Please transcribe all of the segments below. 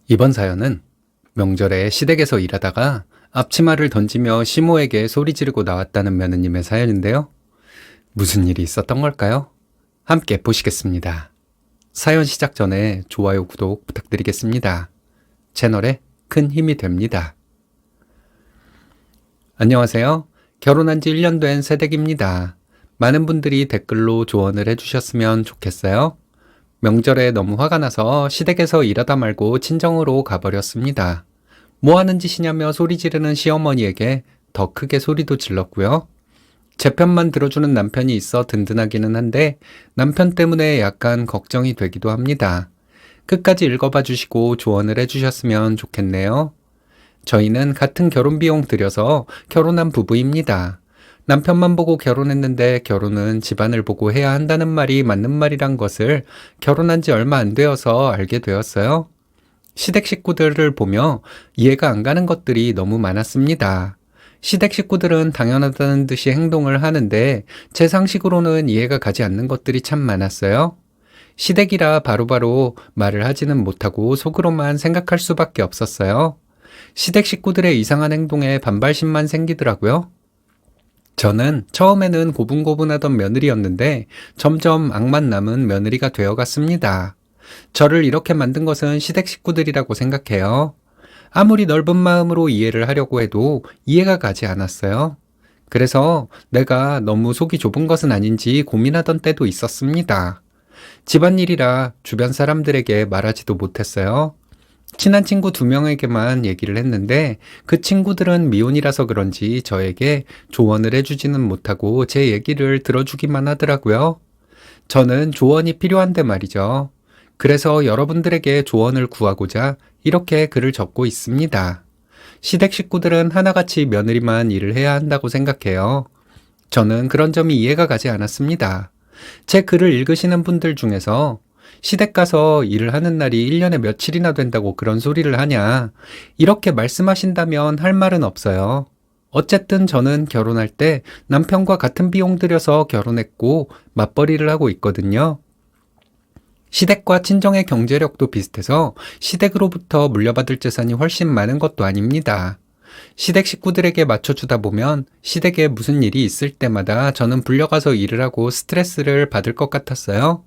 이번 사연은 명절에 시댁에서 일하다가 앞치마를 던지며 시모에게 소리 지르고 나왔다는 며느님의 사연인데요. 무슨 일이 있었던 걸까요? 함께 보시겠습니다. 사연 시작 전에 좋아요, 구독 부탁드리겠습니다. 채널에 큰 힘이 됩니다. 안녕하세요. 결혼한 지 1년 된 새댁입니다. 많은 분들이 댓글로 조언을 해주셨으면 좋겠어요. 명절에 너무 화가 나서 시댁에서 일하다 말고 친정으로 가버렸습니다. 뭐 하는 짓이냐며 소리 지르는 시어머니에게 더 크게 소리도 질렀고요. 제 편만 들어주는 남편이 있어 든든하기는 한데 남편 때문에 약간 걱정이 되기도 합니다. 끝까지 읽어봐 주시고 조언을 해주셨으면 좋겠네요. 저희는 같은 결혼 비용 들여서 결혼한 부부입니다. 남편만 보고 결혼했는데 결혼은 집안을 보고 해야 한다는 말이 맞는 말이란 것을 결혼한 지 얼마 안 되어서 알게 되었어요. 시댁 식구들을 보며 이해가 안 가는 것들이 너무 많았습니다. 시댁 식구들은 당연하다는 듯이 행동을 하는데 제 상식으로는 이해가 가지 않는 것들이 참 많았어요. 시댁이라 바로바로 말을 하지는 못하고 속으로만 생각할 수밖에 없었어요. 시댁 식구들의 이상한 행동에 반발심만 생기더라고요. 저는 처음에는 고분고분하던 며느리였는데 점점 악만 남은 며느리가 되어갔습니다. 저를 이렇게 만든 것은 시댁 식구들이라고 생각해요. 아무리 넓은 마음으로 이해를 하려고 해도 이해가 가지 않았어요. 그래서 내가 너무 속이 좁은 것은 아닌지 고민하던 때도 있었습니다. 집안일이라 주변 사람들에게 말하지도 못했어요. 친한 친구 2명에게만 얘기를 했는데 그 친구들은 미혼이라서 그런지 저에게 조언을 해주지는 못하고 제 얘기를 들어주기만 하더라고요. 저는 조언이 필요한데 말이죠. 그래서 여러분들에게 조언을 구하고자 이렇게 글을 적고 있습니다. 시댁 식구들은 하나같이 며느리만 일을 해야 한다고 생각해요. 저는 그런 점이 이해가 가지 않았습니다. 제 글을 읽으시는 분들 중에서 시댁 가서 일을 하는 날이 1년에 며칠이나 된다고 그런 소리를 하냐, 이렇게 말씀하신다면 할 말은 없어요. 어쨌든 저는 결혼할 때 남편과 같은 비용 들여서 결혼했고 맞벌이를 하고 있거든요. 시댁과 친정의 경제력도 비슷해서 시댁으로부터 물려받을 재산이 훨씬 많은 것도 아닙니다. 시댁 식구들에게 맞춰주다 보면 시댁에 무슨 일이 있을 때마다 저는 불려가서 일을 하고 스트레스를 받을 것 같았어요.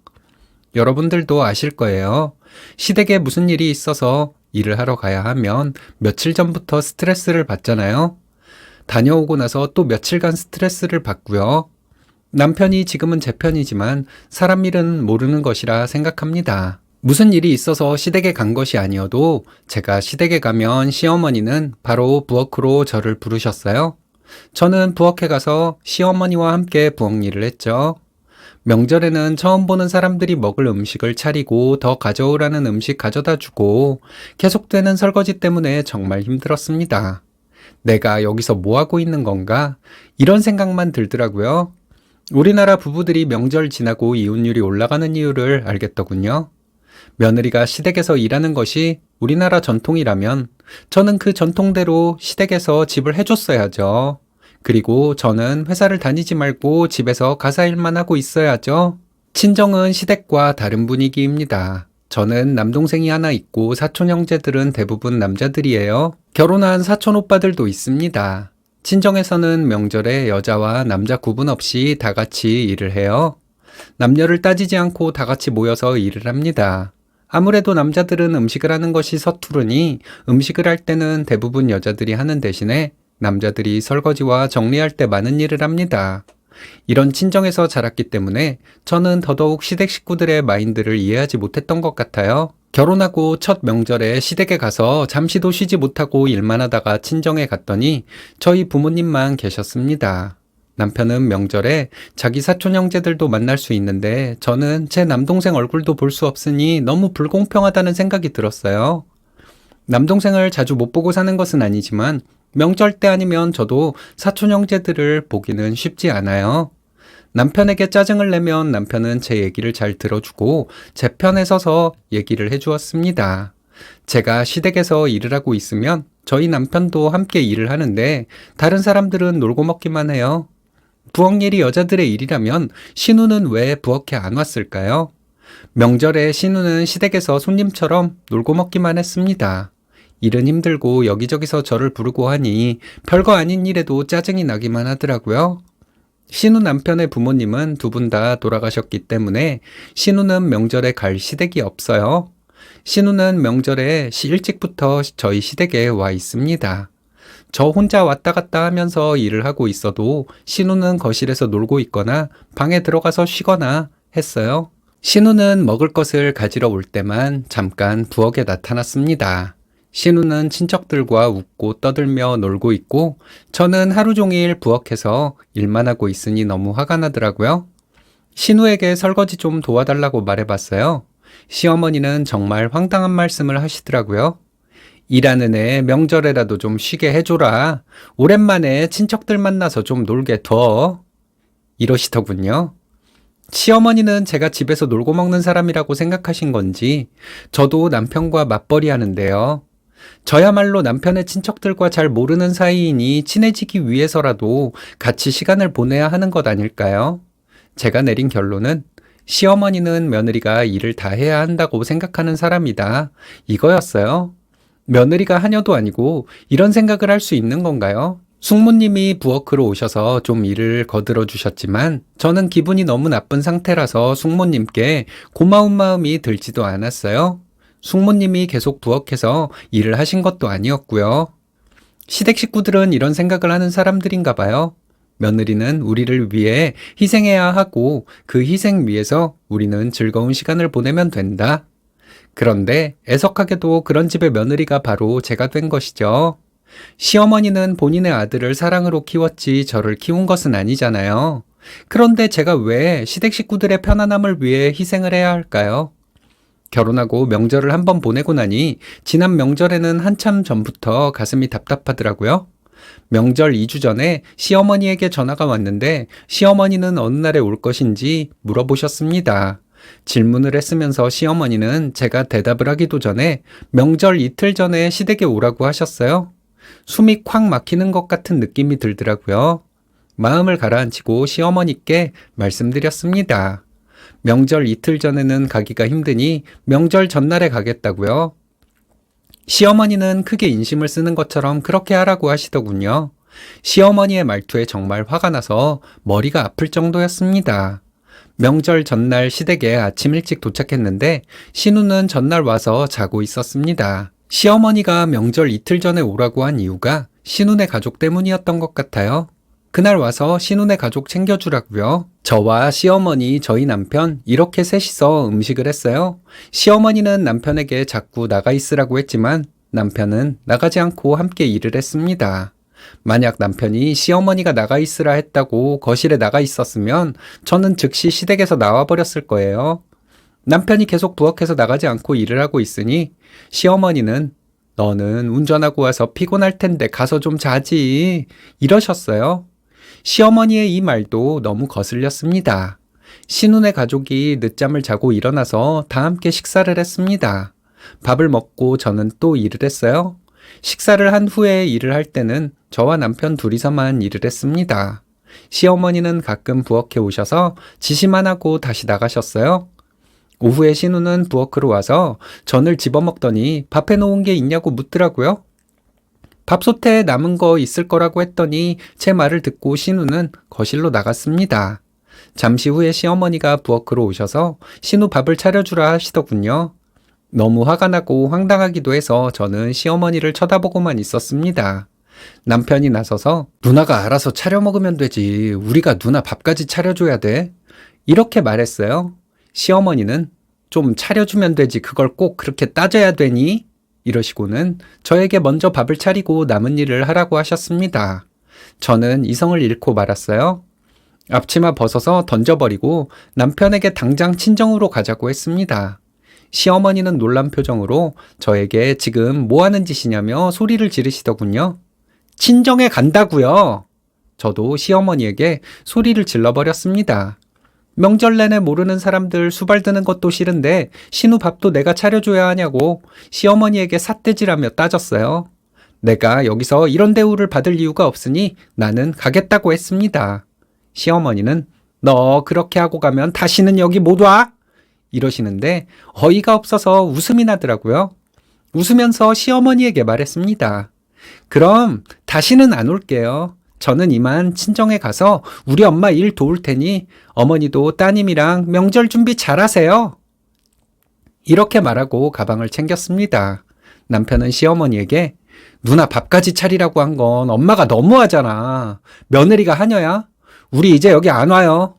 여러분들도 아실 거예요. 시댁에 무슨 일이 있어서 일을 하러 가야 하면 며칠 전부터 스트레스를 받잖아요. 다녀오고 나서 또 며칠간 스트레스를 받고요. 남편이 지금은 제 편이지만 사람 일은 모르는 것이라 생각합니다. 무슨 일이 있어서 시댁에 간 것이 아니어도 제가 시댁에 가면 시어머니는 바로 부엌으로 저를 부르셨어요. 저는 부엌에 가서 시어머니와 함께 부엌 일을 했죠. 명절에는 처음 보는 사람들이 먹을 음식을 차리고 더 가져오라는 음식 가져다 주고 계속되는 설거지 때문에 정말 힘들었습니다. 내가 여기서 뭐 하고 있는 건가? 이런 생각만 들더라고요. 우리나라 부부들이 명절 지나고 이혼율이 올라가는 이유를 알겠더군요. 며느리가 시댁에서 일하는 것이 우리나라 전통이라면 저는 그 전통대로 시댁에서 집을 해줬어야죠. 그리고 저는 회사를 다니지 말고 집에서 가사일만 하고 있어야죠. 친정은 시댁과 다른 분위기입니다. 저는 남동생이 하나 있고 사촌 형제들은 대부분 남자들이에요. 결혼한 사촌 오빠들도 있습니다. 친정에서는 명절에 여자와 남자 구분 없이 다 같이 일을 해요. 남녀를 따지지 않고 다 같이 모여서 일을 합니다. 아무래도 남자들은 음식을 하는 것이 서투르니 음식을 할 때는 대부분 여자들이 하는 대신에 남자들이 설거지와 정리할 때 많은 일을 합니다. 이런 친정에서 자랐기 때문에 저는 더더욱 시댁 식구들의 마인드를 이해하지 못했던 것 같아요. 결혼하고 첫 명절에 시댁에 가서 잠시도 쉬지 못하고 일만 하다가 친정에 갔더니 저희 부모님만 계셨습니다. 남편은 명절에 자기 사촌 형제들도 만날 수 있는데 저는 제 남동생 얼굴도 볼 수 없으니 너무 불공평하다는 생각이 들었어요. 남동생을 자주 못 보고 사는 것은 아니지만 명절 때 아니면 저도 사촌 형제들을 보기는 쉽지 않아요. 남편에게 짜증을 내면 남편은 제 얘기를 잘 들어주고 제 편에 서서 얘기를 해주었습니다. 제가 시댁에서 일을 하고 있으면 저희 남편도 함께 일을 하는데 다른 사람들은 놀고 먹기만 해요. 부엌일이 여자들의 일이라면 신우는 왜 부엌에 안 왔을까요? 명절에 신우는 시댁에서 손님처럼 놀고 먹기만 했습니다. 일은 힘들고 여기저기서 저를 부르고 하니 별거 아닌 일에도 짜증이 나기만 하더라고요. 신우 남편의 부모님은 두 분 다 돌아가셨기 때문에 신우는 명절에 갈 시댁이 없어요. 신우는 명절에 일찍부터 저희 시댁에 와 있습니다. 저 혼자 왔다 갔다 하면서 일을 하고 있어도 신우는 거실에서 놀고 있거나 방에 들어가서 쉬거나 했어요. 신우는 먹을 것을 가지러 올 때만 잠깐 부엌에 나타났습니다. 신우는 친척들과 웃고 떠들며 놀고 있고 저는 하루 종일 부엌에서 일만 하고 있으니 너무 화가 나더라고요. 신우에게 설거지 좀 도와달라고 말해봤어요. 시어머니는 정말 황당한 말씀을 하시더라고요. 일하는 애 명절에라도 좀 쉬게 해줘라. 오랜만에 친척들 만나서 좀 놀게 둬. 이러시더군요. 시어머니는 제가 집에서 놀고 먹는 사람이라고 생각하신 건지 저도 남편과 맞벌이 하는데요. 저야말로 남편의 친척들과 잘 모르는 사이이니 친해지기 위해서라도 같이 시간을 보내야 하는 것 아닐까요? 제가 내린 결론은 시어머니는 며느리가 일을 다 해야 한다고 생각하는 사람이다. 이거였어요. 며느리가 하녀도 아니고 이런 생각을 할 수 있는 건가요? 숙모님이 부엌으로 오셔서 좀 일을 거들어 주셨지만 저는 기분이 너무 나쁜 상태라서 숙모님께 고마운 마음이 들지도 않았어요. 숙모님이 계속 부엌에서 일을 하신 것도 아니었고요. 시댁 식구들은 이런 생각을 하는 사람들인가 봐요. 며느리는 우리를 위해 희생해야 하고 그 희생 위에서 우리는 즐거운 시간을 보내면 된다. 그런데 애석하게도 그런 집의 며느리가 바로 제가 된 것이죠. 시어머니는 본인의 아들을 사랑으로 키웠지 저를 키운 것은 아니잖아요. 그런데 제가 왜 시댁 식구들의 편안함을 위해 희생을 해야 할까요? 결혼하고 명절을 한번 보내고 나니 지난 명절에는 한참 전부터 가슴이 답답하더라고요. 명절 2주 전에 시어머니에게 전화가 왔는데 시어머니는 어느 날에 올 것인지 물어보셨습니다. 질문을 했으면서 시어머니는 제가 대답을 하기도 전에 명절 이틀 전에 시댁에 오라고 하셨어요. 숨이 콱 막히는 것 같은 느낌이 들더라고요. 마음을 가라앉히고 시어머니께 말씀드렸습니다. 명절 이틀 전에는 가기가 힘드니 명절 전날에 가겠다고요. 시어머니는 크게 인심을 쓰는 것처럼 그렇게 하라고 하시더군요. 시어머니의 말투에 정말 화가 나서 머리가 아플 정도였습니다. 명절 전날 시댁에 아침 일찍 도착했는데 신우는 전날 와서 자고 있었습니다. 시어머니가 명절 이틀 전에 오라고 한 이유가 신우네 가족 때문이었던 것 같아요. 그날 와서 신우네 가족 챙겨주라고요. 저와 시어머니, 저희 남편 이렇게 셋이서 음식을 했어요. 시어머니는 남편에게 자꾸 나가 있으라고 했지만 남편은 나가지 않고 함께 일을 했습니다. 만약 남편이 시어머니가 나가 있으라 했다고 거실에 나가 있었으면 저는 즉시 시댁에서 나와버렸을 거예요. 남편이 계속 부엌에서 나가지 않고 일을 하고 있으니 시어머니는 너는 운전하고 와서 피곤할 텐데 가서 좀 자지 이러셨어요. 시어머니의 이 말도 너무 거슬렸습니다. 신우네 가족이 늦잠을 자고 일어나서 다 함께 식사를 했습니다. 밥을 먹고 저는 또 일을 했어요. 식사를 한 후에 일을 할 때는 저와 남편 둘이서만 일을 했습니다. 시어머니는 가끔 부엌에 오셔서 지시만 하고 다시 나가셨어요. 오후에 신우는 부엌으로 와서 전을 집어먹더니 밥해 놓은 게 있냐고 묻더라고요. 밥솥에 남은 거 있을 거라고 했더니 제 말을 듣고 신우는 거실로 나갔습니다. 잠시 후에 시어머니가 부엌으로 오셔서 신우 밥을 차려주라 하시더군요. 너무 화가 나고 황당하기도 해서 저는 시어머니를 쳐다보고만 있었습니다. 남편이 나서서 누나가 알아서 차려 먹으면 되지. 우리가 누나 밥까지 차려줘야 돼. 이렇게 말했어요. 시어머니는 좀 차려주면 되지 그걸 꼭 그렇게 따져야 되니? 이러시고는 저에게 먼저 밥을 차리고 남은 일을 하라고 하셨습니다. 저는 이성을 잃고 말았어요. 앞치마 벗어서 던져버리고 남편에게 당장 친정으로 가자고 했습니다. 시어머니는 놀란 표정으로 저에게 지금 뭐 하는 짓이냐며 소리를 지르시더군요. 친정에 간다고요. 저도 시어머니에게 소리를 질러버렸습니다. 명절 내내 모르는 사람들 수발드는 것도 싫은데 신우 밥도 내가 차려줘야 하냐고 시어머니에게 삿대질하며 따졌어요. 내가 여기서 이런 대우를 받을 이유가 없으니 나는 가겠다고 했습니다. 시어머니는 너 그렇게 하고 가면 다시는 여기 못 와? 이러시는데 어이가 없어서 웃음이 나더라고요. 웃으면서 시어머니에게 말했습니다. 그럼 다시는 안 올게요. 저는 이만 친정에 가서 우리 엄마 일 도울 테니 어머니도 따님이랑 명절 준비 잘하세요. 이렇게 말하고 가방을 챙겼습니다. 남편은 시어머니에게 누나 밥까지 차리라고 한 건 엄마가 너무하잖아. 며느리가 하녀야? 우리 이제 여기 안 와요.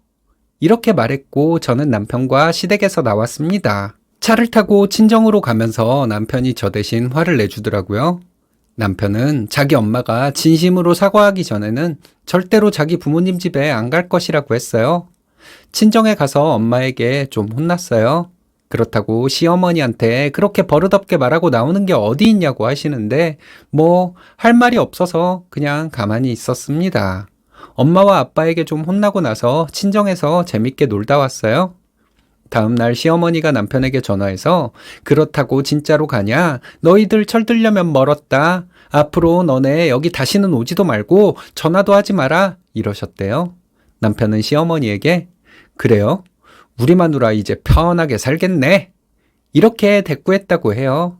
이렇게 말했고 저는 남편과 시댁에서 나왔습니다. 차를 타고 친정으로 가면서 남편이 저 대신 화를 내주더라고요. 남편은 자기 엄마가 진심으로 사과하기 전에는 절대로 자기 부모님 집에 안 갈 것이라고 했어요. 친정에 가서 엄마에게 좀 혼났어요. 그렇다고 시어머니한테 그렇게 버릇없게 말하고 나오는 게 어디 있냐고 하시는데 할 말이 없어서 그냥 가만히 있었습니다. 엄마와 아빠에게 좀 혼나고 나서 친정에서 재밌게 놀다 왔어요. 다음 날 시어머니가 남편에게 전화해서 그렇다고 진짜로 가냐? 너희들 철들려면 멀었다. 앞으로 너네 여기 다시는 오지도 말고 전화도 하지 마라. 이러셨대요. 남편은 시어머니에게 그래요? 우리 마누라 이제 편하게 살겠네. 이렇게 대꾸했다고 해요.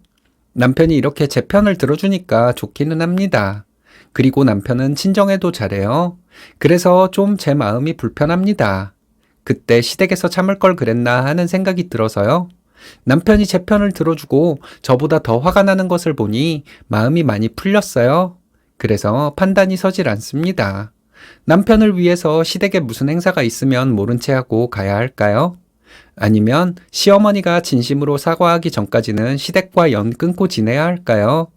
남편이 이렇게 제 편을 들어주니까 좋기는 합니다. 그리고 남편은 친정에도 잘해요. 그래서 좀 제 마음이 불편합니다. 그때 시댁에서 참을 걸 그랬나 하는 생각이 들어서요. 남편이 제 편을 들어주고 저보다 더 화가 나는 것을 보니 마음이 많이 풀렸어요. 그래서 판단이 서질 않습니다. 남편을 위해서 시댁에 무슨 행사가 있으면 모른 채 하고 가야 할까요? 아니면 시어머니가 진심으로 사과하기 전까지는 시댁과 연 끊고 지내야 할까요?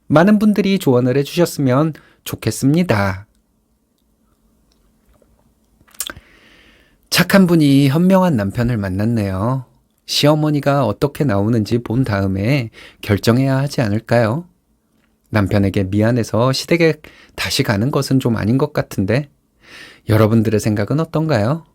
많은 분들이 조언을 해주셨으면 좋겠습니다. 착한 분이 현명한 남편을 만났네요. 시어머니가 어떻게 나오는지 본 다음에 결정해야 하지 않을까요? 남편에게 미안해서 시댁에 다시 가는 것은 좀 아닌 것 같은데 여러분들의 생각은 어떤가요?